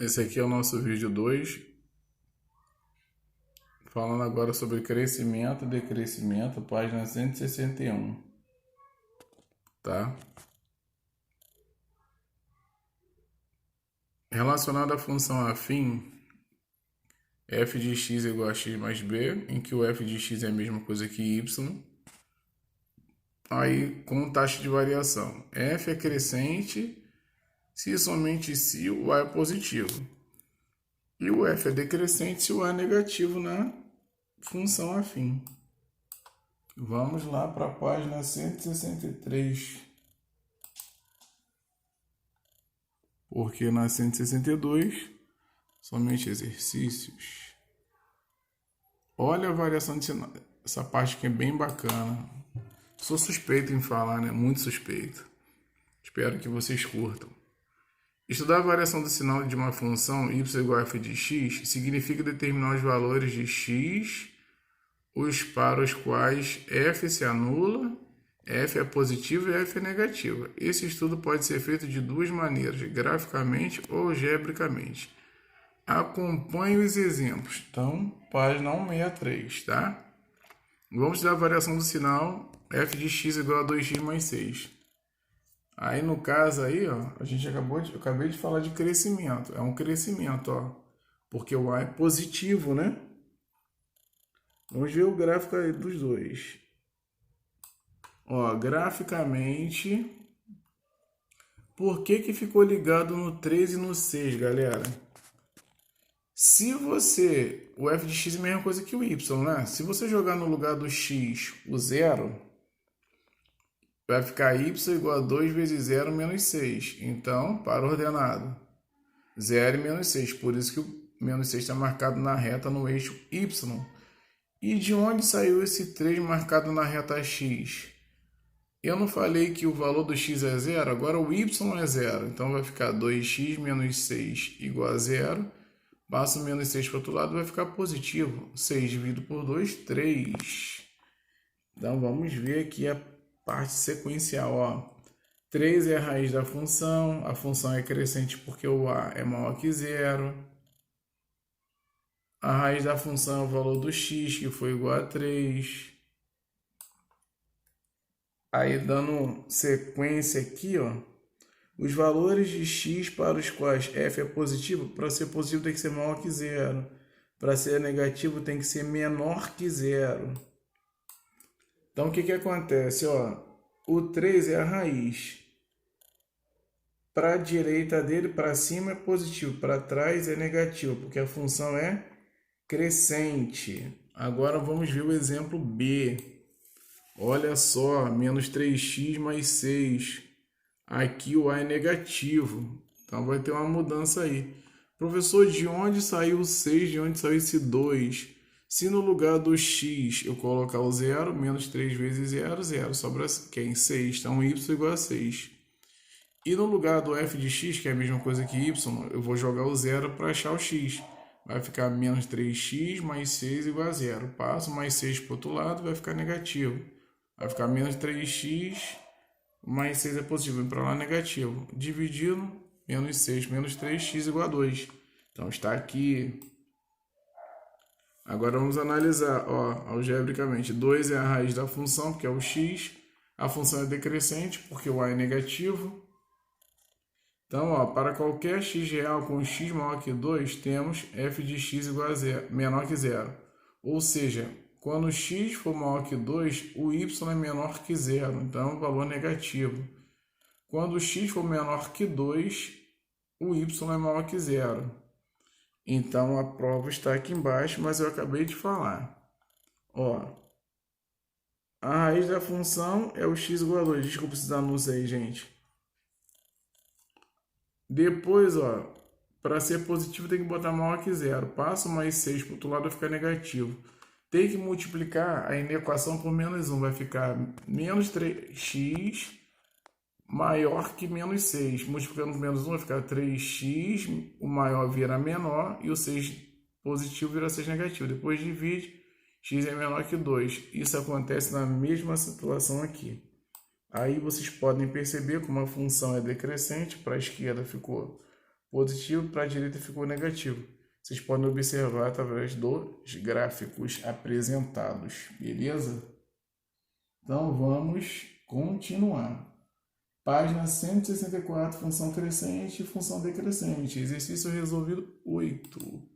Esse aqui é o nosso vídeo 2, falando agora sobre crescimento e decrescimento, página 161, tá? Relacionado à função afim, f de x é igual a x mais b, em que o f de x é a mesma coisa que y, aí com taxa de variação. F é crescente se somente se o a é positivo. E o f é decrescente se o a é negativo na função afim. Vamos lá para a página 163. Porque na 162, somente exercícios. Olha a variação de sinal. Essa parte aqui é bem bacana. Sou suspeito em falar, né? Muito suspeito. Espero que vocês curtam. Estudar a variação do sinal de uma função y igual a f de x significa determinar os valores de x, os para os quais f se anula, f é positivo e f é negativa. Esse estudo pode ser feito de duas maneiras, graficamente ou algebricamente. Acompanhe os exemplos. Então, página 163, tá? Vamos estudar a variação do sinal f de x igual a 2x mais 6. Aí, no caso aí, ó, eu acabei de falar de crescimento. É um crescimento, ó, porque o a é positivo, né? Vamos ver o gráfico aí dos dois. Ó, graficamente, por que ficou ligado no 3 e no 6, galera? Se você, o f de x é a mesma coisa que o y, né? Se você jogar no lugar do x o zero, vai ficar y igual a 2 vezes 0 menos 6. Então, para ordenado, 0 e menos 6. Por isso que o menos 6 está marcado na reta no eixo y. E de onde saiu esse 3 marcado na reta x? Eu não falei que o valor do x é 0? Agora o y é 0. Então vai ficar 2x menos 6 igual a 0. Passa o menos 6 para o outro lado, vai ficar positivo. 6 dividido por 2, 3. Então vamos ver aqui a parte sequencial. Ó. 3 é a raiz da função. A função é crescente porque o a é maior que 0. A raiz da função é o valor do x, que foi igual a 3. Aí, dando sequência aqui, ó, os valores de x para os quais f é positivo, para ser positivo tem que ser maior que 0. Para ser negativo tem que ser menor que 0. Então, o que acontece? Ó, o 3 é a raiz. Para a direita dele, para cima é positivo, para trás é negativo, porque a função é crescente. Agora vamos ver o exemplo B. Olha só, menos 3x mais 6. Aqui o a é negativo. Então vai ter uma mudança aí. Professor, de onde saiu o 6? De onde saiu esse 2? Se no lugar do x eu colocar o 0, menos 3 vezes 0, 0. Sobra quem? 6. Então y igual a 6. E no lugar do f de x, que é a mesma coisa que y, eu vou jogar o 0 para achar o x. Vai ficar menos 3x mais 6 igual a 0. Passo mais 6 para o outro lado, vai ficar negativo. Vai ficar menos 3x mais 6 é positivo. Vem para lá negativo. Dividindo, menos 6 menos 3x igual a 2. Então está aqui. Agora vamos analisar, ó, algebricamente. 2 é a raiz da função, que é o x. A função é decrescente, porque o a é negativo. Então, ó, para qualquer x real com x maior que 2, temos f de x igual a 0, menor que 0. Ou seja, quando x for maior que 2, o y é menor que 0, então é um valor negativo. Quando x for menor que 2, o y é maior que 0. Então a prova está aqui embaixo, mas eu acabei de falar. Ó, a raiz da função é o x igual a 2. Desculpa esses anúncios aí, gente. Depois, ó, para ser positivo tem que botar maior que 0. Passo mais 6 para o outro lado vai ficar negativo. Tem que multiplicar a equação por menos 1. Vai ficar menos 3x maior que menos 6. Multiplicando por menos 1 vai ficar 3x, o maior vira menor e o 6 positivo vira 6 negativo. Depois divide, x é menor que 2. Isso acontece na mesma situação aqui. Aí vocês podem perceber como a função é decrescente, para a esquerda ficou positivo, para a direita ficou negativo. Vocês podem observar através dos gráficos apresentados, beleza? Então vamos continuar. Página 164, função crescente e função decrescente. Exercício resolvido 8.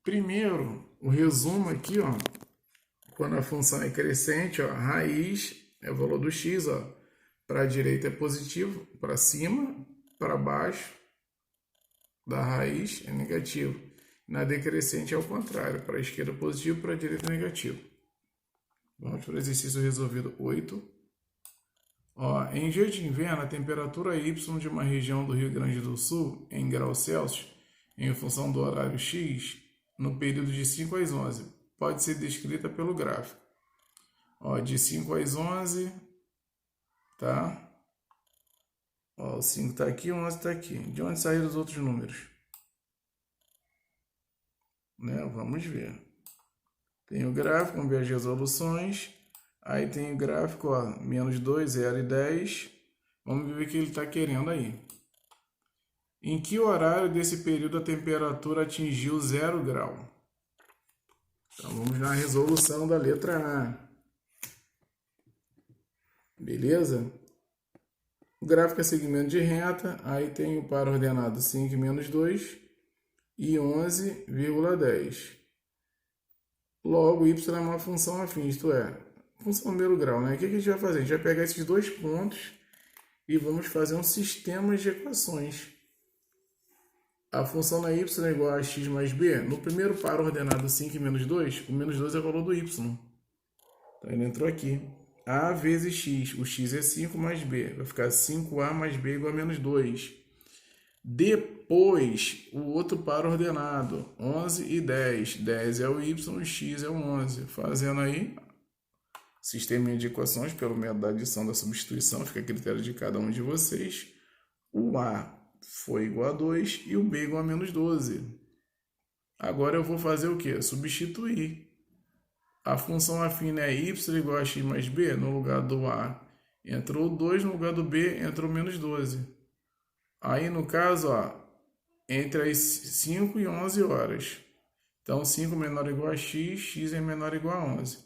Primeiro, o resumo aqui, ó. Quando a função é crescente, ó, raiz é o valor do x, ó. Para a direita é positivo, para cima, para baixo da raiz é negativo. Na decrescente é o contrário, para a esquerda positivo, para a direita negativo. Vamos para o exercício resolvido 8. Ó, em dia de inverno, a temperatura Y de uma região do Rio Grande do Sul, em graus Celsius, em função do horário X, no período de 5 às 11, pode ser descrita pelo gráfico. Ó, de 5 às 11, tá? Ó, o 5 está aqui, o 11 está aqui. De onde saíram os outros números? Né? Vamos ver. Tem o gráfico, vamos ver as resoluções. Aí tem o gráfico, ó, menos 2, 0 e 10. Vamos ver o que ele está querendo aí. Em que horário desse período a temperatura atingiu 0 grau? Então vamos na resolução da letra A. Beleza? O gráfico é segmento de reta, aí tem o par ordenado 5 menos 2 e 11,10. Logo, y é uma função afim, isto é, função número grau, né? O que a gente vai fazer? A gente vai pegar esses dois pontos e vamos fazer um sistema de equações. A função na y é igual a x mais b. No primeiro par ordenado 5 menos 2, o menos 2 é o valor do y. Então ele entrou aqui. A vezes x. O x é 5 mais b. Vai ficar 5a mais b igual a menos 2. Depois, o outro par ordenado, 11 e 10. 10 é o y, x é o 11. Fazendo aí, sistema de equações pelo método da adição da substituição, fica a critério de cada um de vocês. O a foi igual a 2 e o b igual a menos 12. Agora eu vou fazer o quê? Substituir. A função afim é y igual a x mais b. No lugar do a entrou 2, no lugar do b entrou menos 12. Aí no caso, ó, entre as 5 e 11 horas. Então 5 menor ou igual a x, x é menor ou igual a 11.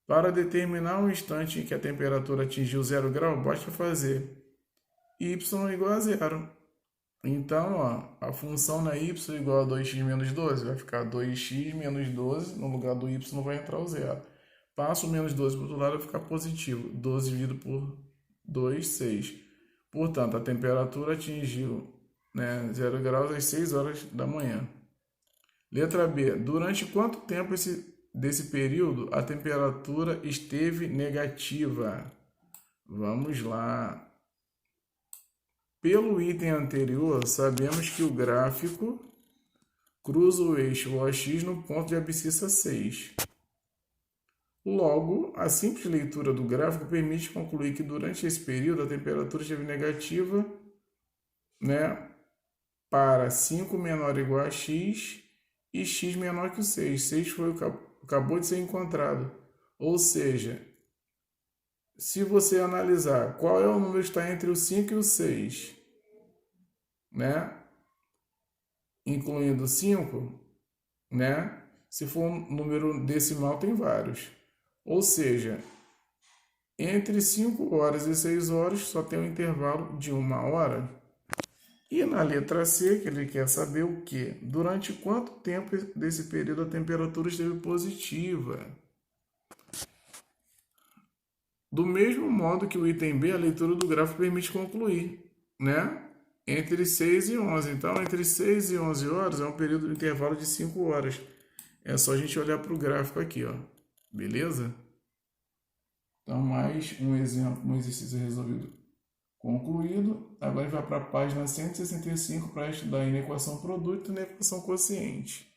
Para determinar um instante em que a temperatura atingiu 0 grau, basta fazer y igual a 0. Então, ó, a função na y igual a 2x menos 12 vai ficar 2x menos 12, no lugar do y vai entrar o 0. Passo o menos 12 para o outro lado, vai ficar positivo. 12 dividido por 2, 6. Portanto, a temperatura atingiu, né, 0 graus às 6 horas da manhã. Letra B. Durante quanto tempo desse período a temperatura esteve negativa? Vamos lá. Pelo item anterior, sabemos que o gráfico cruza o eixo OX no ponto de abscissa 6. Logo, a simples leitura do gráfico permite concluir que durante esse período a temperatura esteve negativa, né, para 5 menor ou igual a x e x menor que o 6. 6 foi acabou de ser encontrado. Ou seja, se você analisar qual é o número que está entre o 5 e o 6, né, incluindo 5, né, se for um número decimal tem vários. Ou seja, entre 5 horas e 6 horas só tem um intervalo de 1 hora. E na letra C, que ele quer saber o quê? Durante quanto tempo desse período a temperatura esteve positiva? Do mesmo modo que o item B, a leitura do gráfico permite concluir, né? Entre 6 e 11. Então, entre 6 e 11 horas é um período de intervalo de 5 horas. É só a gente olhar para o gráfico aqui, ó. Beleza? Então, mais um exemplo, um exercício resolvido concluído. Agora a gente vai para a página 165 para estudar a inequação produto e inequação quociente.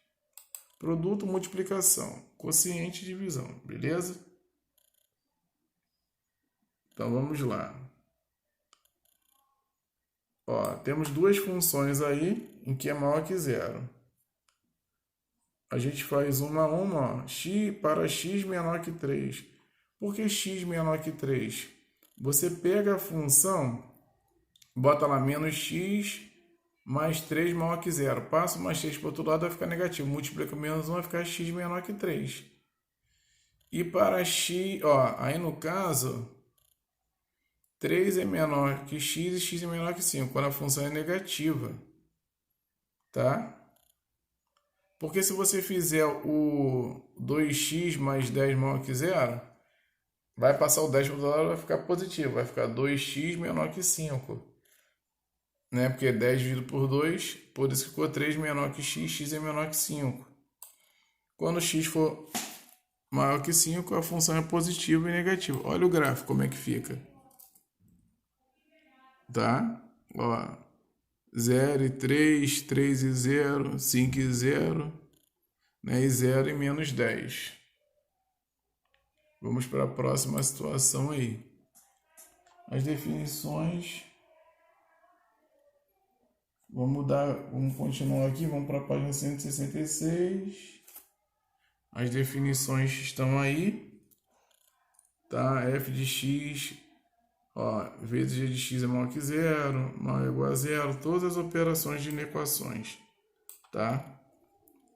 Produto, multiplicação. Quociente, divisão. Beleza? Então, vamos lá. Ó, temos duas funções aí em que é maior que zero. A gente faz uma a uma, ó, x para x menor que 3. Por que x menor que 3? Você pega a função, bota lá menos x mais 3 maior que 0. Passo mais 3 para o outro lado, vai ficar negativo. Multiplica com menos 1, vai ficar x menor que 3. E para x, ó, aí no caso, 3 é menor que x e x é menor que 5, quando a função é negativa. Tá? Porque se você fizer o 2x mais 10 maior que 0, vai passar o 10 para o outro lado, vai ficar positivo. Vai ficar 2x menor que 5. Né? Porque 10 dividido por 2, por isso que ficou 3 menor que x, x é menor que 5. Quando x for maior que 5, a função é positiva e negativa. Olha o gráfico como é que fica. Tá? Ó, 0 e 3, 3 e 0, 5 e 0, né? E 0 e menos 10. Vamos para a próxima situação aí. As definições. Vamos continuar aqui, vamos para a página 166. As definições estão aí. Tá? F de x, ó, vezes g de x é maior que 0, maior ou igual a 0, todas as operações de inequações. Tá?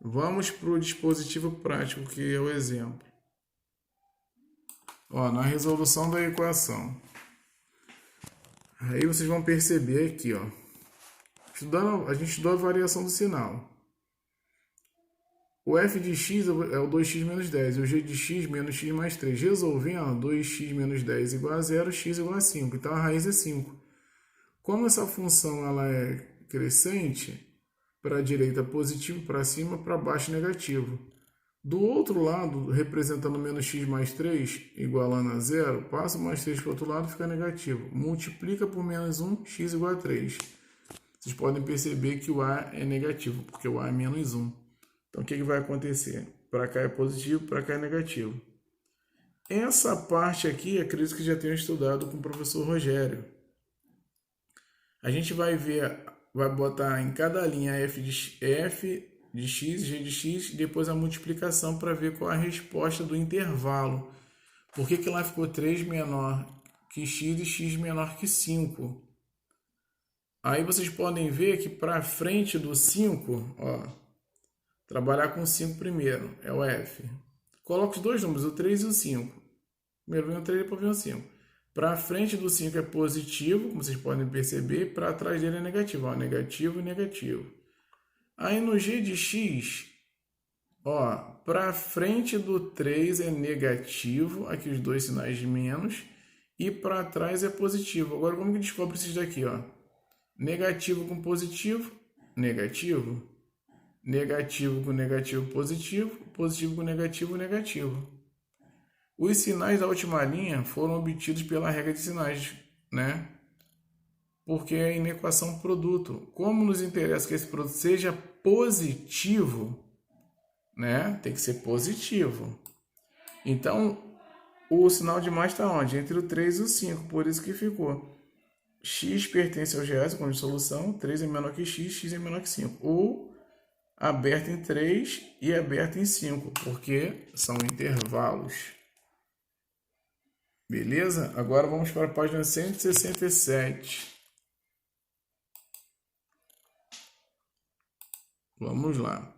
Vamos para o dispositivo prático, que é o exemplo. Ó, na resolução da equação. Aí vocês vão perceber aqui, ó. A gente estudou a variação do sinal. O f de x é o 2x menos 10, e o g de x menos x mais 3. Resolvendo, 2x menos 10 igual a 0, x igual a 5. Então, a raiz é 5. Como essa função ela é crescente, para a direita positivo, para cima, para baixo negativo. Do outro lado, representando menos x mais 3, igualando a 0, passa o mais 3 para o outro lado, fica negativo. Multiplica por menos 1, x igual a 3. Vocês podem perceber que o A é negativo, porque o A é menos 1. Então, o que vai acontecer? Para cá é positivo, para cá é negativo. Essa parte aqui, acredito que já tenham estudado com o professor Rogério. A gente vai ver, vai botar em cada linha f de x, g de x, e depois a multiplicação para ver qual é a resposta do intervalo. Por que lá ficou 3 menor que x e x menor que 5? Aí vocês podem ver que para frente do 5, ó, trabalhar com 5 primeiro, é o f. Coloca os dois números, o 3 e o 5. Primeiro vem o 3 e depois vem o 5. Para frente do 5 é positivo, como vocês podem perceber, para trás dele é negativo. Ó, negativo e negativo. Aí no g de x, ó, para frente do 3 é negativo, aqui os dois sinais de menos, e para trás é positivo. Agora como que descobre esses daqui, ó? Negativo com positivo, negativo. Negativo com negativo, positivo. Positivo com negativo, negativo. Os sinais da última linha foram obtidos pela regra de sinais, né? Porque é inequação produto. Como nos interessa que esse produto seja positivo, né? Tem que ser positivo. Então, o sinal de mais está onde? Entre o 3 e o 5, por isso que ficou. X pertence aos reais, com solução, 3 é menor que x, x é menor que 5. Ou aberto em 3 e aberto em 5, porque são intervalos. Beleza? Agora vamos para a página 167. Vamos lá.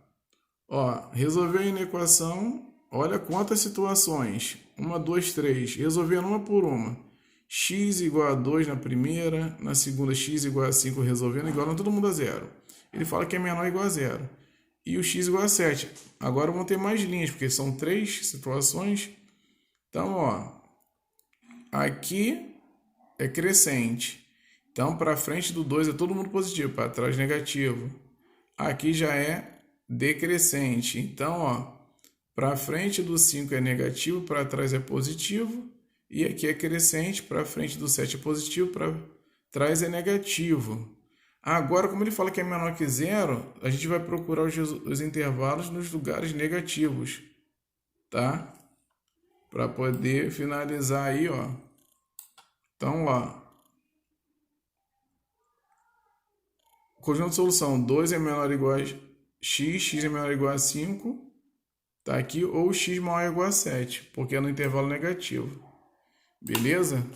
Ó, resolveu a inequação. Olha quantas situações. 1, 2, 3. Resolvendo uma por uma. X igual a 2 na primeira. Na segunda, x igual a 5 resolvendo. Igual todo mundo a 0. Ele fala que é menor ou igual a 0. E o x igual a 7. Agora vão ter mais linhas, porque são 3 situações. Então, ó. Aqui é crescente. Então, para frente do 2 é todo mundo positivo, para trás negativo. Aqui já é decrescente. Então, ó, para frente do 5 é negativo, para trás é positivo. E aqui é crescente, para frente do 7 é positivo, para trás é negativo. Agora, como ele fala que é menor que 0, a gente vai procurar os intervalos nos lugares negativos, tá? Para poder finalizar aí, ó. Então, ó. Conjunto de solução, 2 é menor ou igual a x, x é menor ou igual a 5, tá aqui, ou x maior ou igual a 7, porque é no intervalo negativo. Beleza?